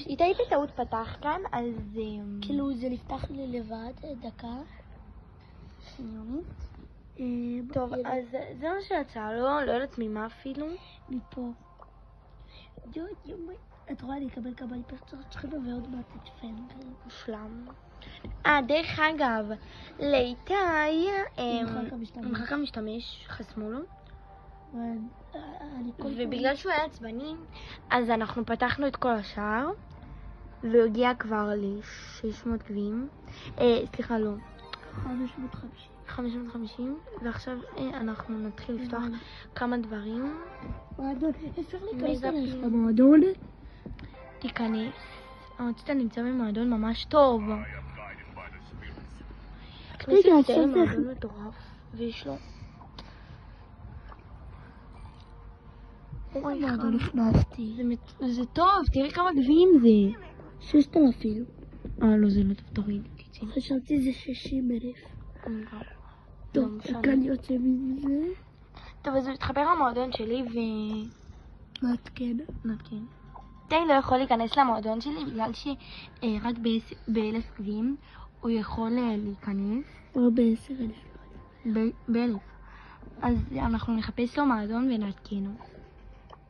איתי בטעות פתח כאן, אז... כאילו זה נפתח לי לבד, דקה. שניונית. טוב, אז זה מה שיצא לו, לא יודעת ממה אפילו. מפה. את רואה, אני אקבל כמה פרצות שכנה ועוד מעט את פנגל. מושלם. דרך אגב, לאיתי, מחק המשתמש, חסמו לו. ובגלל שהוא היה עצבני, אז אנחנו פתחנו את כל השאר, והוא הגיע כבר ל-600 גביעים. סליחה, לא. 550, ועכשיו אנחנו נתחיל לפתוח כמה דברים. מועדון, אפשר להיכנס למועדון? תיכנס. אתה נמצא במועדון ממש טוב. כנסת זה מועדון מטורף, ויש לו... איזה מועדון נכנסתי? זה טוב, תראי כמה גביעים זה. 6,000. לא, זה לא טוב, תוריד. חשבתי זה 60,000. טוב, כאן יוצא מזה. טוב, אז הוא מתחבר למועדון שלי נתקן. די לא יכול להיכנס למועדון שלי בגלל שרק ב1,000 גביעים הוא יכול להיכנס. או ב10,000. ב1,000. אז אנחנו נחפש לו מועדון ונתקנו.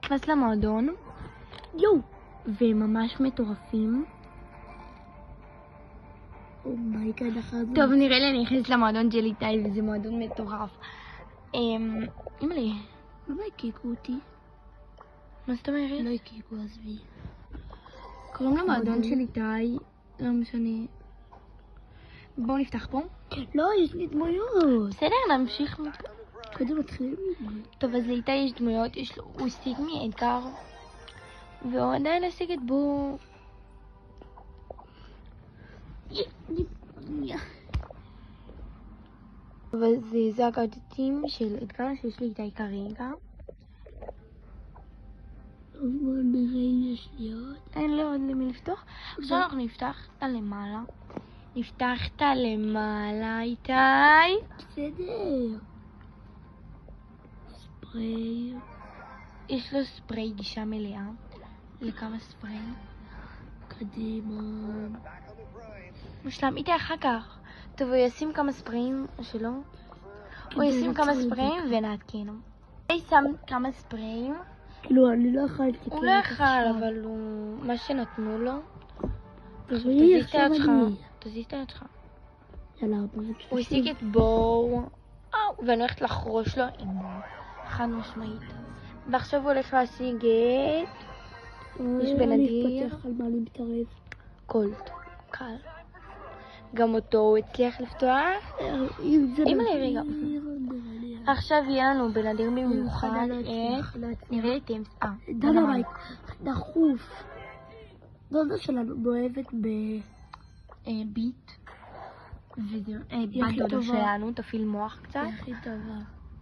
נכנס למועדון. וממש מטורפים. אומייגאד, טוב, נראה לי אני נכנס למועדון של איתי וזה מועדון מטורף. אימא'לי. למה הקיקו אותי? מה זאת אומרת? לא הקיקו, עזבי. קוראים למועדון של איתי, לא משנה. בואו נפתח פה. לא, יש לי דמויות. בסדר, נמשיך. קודם מתחילים. טוב, אז לאיתי יש דמויות, הוא השיג מאדגר, והוא עדיין השיג את בו. וזה הקארטים של אדגר שיש לי איתי כרגע. בוא נראה אם יש לי עוד. אין לי עוד למי לפתוח. עכשיו אנחנו נפתח את הלמעלה. נפתח את הלמעלה, איתי. בסדר. ספרי. יש לו ספרי גישה מלאה. לכמה ספרים. קדימה. מושלם, איתי אחר כך. טוב, הוא ישים כמה ספרים שלו. הוא ישים כמה ספרים ונעדכנו. איתי שם כמה ספרים. כאילו, אני לא אכלתי. הוא לא אכל, אבל הוא... מה שנתנו לו. תזיז את היד שלך. יאללה, הוא השיג את בואו. ואני הולכת לחרוש לו עם בואו. חד משמעית. ועכשיו הוא הולך להשיג את... יש בנדיר. אני אפתח על מה אני מתערב. קולט. קל. גם אותו הוא הצליח לפתוח. אימא'לי, רגע. עכשיו יהיה לנו בנדיר במיוחד את... נראה את אמס. דנמייק. דחוף. דודה שלנו מאוהבת ביט. בת דודה שלנו תפעיל מוח קצת. היא הכי טובה.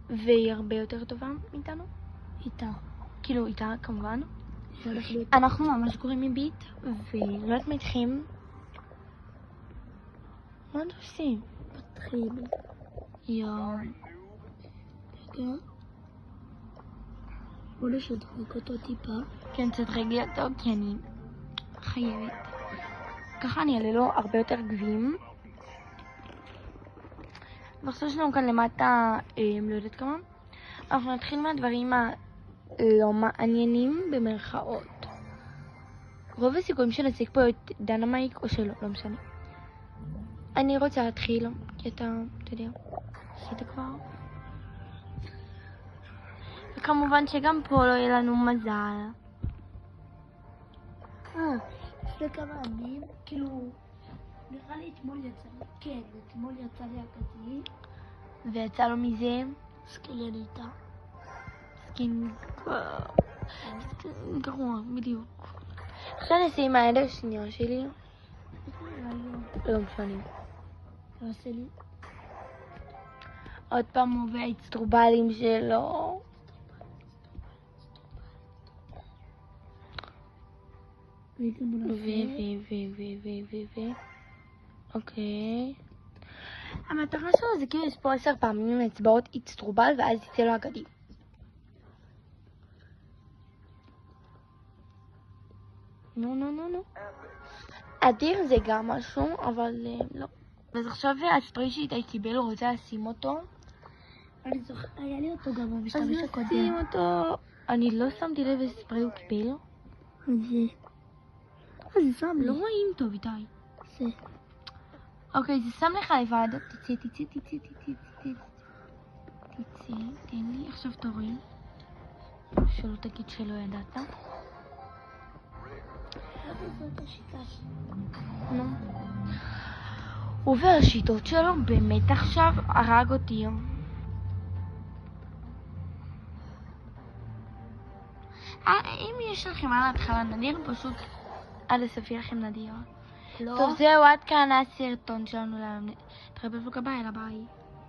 והיא הרבה יותר טובה מאיתנו. איתה. כאילו איתה כמובן. אנחנו ממש קוראים מביט, ולא יודעת מה איתכם. מה אתם עושים? פתחים. רגע. בוא נשדרג אותו טיפה. כן, תשדרג לי אותו, כי אני חייבת. ככה אני אעלה לו הרבה יותר גביעים. ועכשיו יש לנו כאן למטה, לא יודעת כמה. אנחנו נתחיל מהדברים הלא מעניינים במרכאות. רוב הסיכויים שנשיג פה את דנמייק או שלא, לא משנה. אני רוצה להתחיל, כי אתה יודע, עשית כבר. וכמובן שגם פה לא יהיה לנו מזל. לפני כמה ימים, כאילו, נראה לי אתמול יצא לי, כן, אתמול יצא לי הכזי. ויצא לו מזה סקלניתה. סקין גרוע, בדיוק. עכשיו נשים מהיד השנייה שלי. לא משנה. תעשה לי. עוד פעם הוא והאצטרובלים שלו. אוקיי. המטרה שלו זה כאילו לספור 10 פעמים עם אצבעות אצטרובל ואז יצא לו אגדי. נו. אדיר זה גם משהו, אבל לא. אז עכשיו הספרי שאיתי קיבל, הוא רוצה לשים אותו. אני זוכר, היה לי אותו גם אז במשתמש הקודם. נשים אותו. אני לא שמתי לב איזה ספרי הוא קיבל. זה שם לי. לא רואים טוב, איתי. זה. אוקיי, זה שם לך לבד. תצא. תן לי עכשיו תורי. שלא תגיד שלא ידעת. זאת השיטה שלי. נו. והשיטות שלו באמת עכשיו הרג אותי. אם יש לכם על ההתחלה נדיר, פשוט עד הסוף יהיה לכם נדיר. לא. טוב, זהו, עד כאן הסרטון שלנו. תראה בפלוג הבא, יאללה ביי.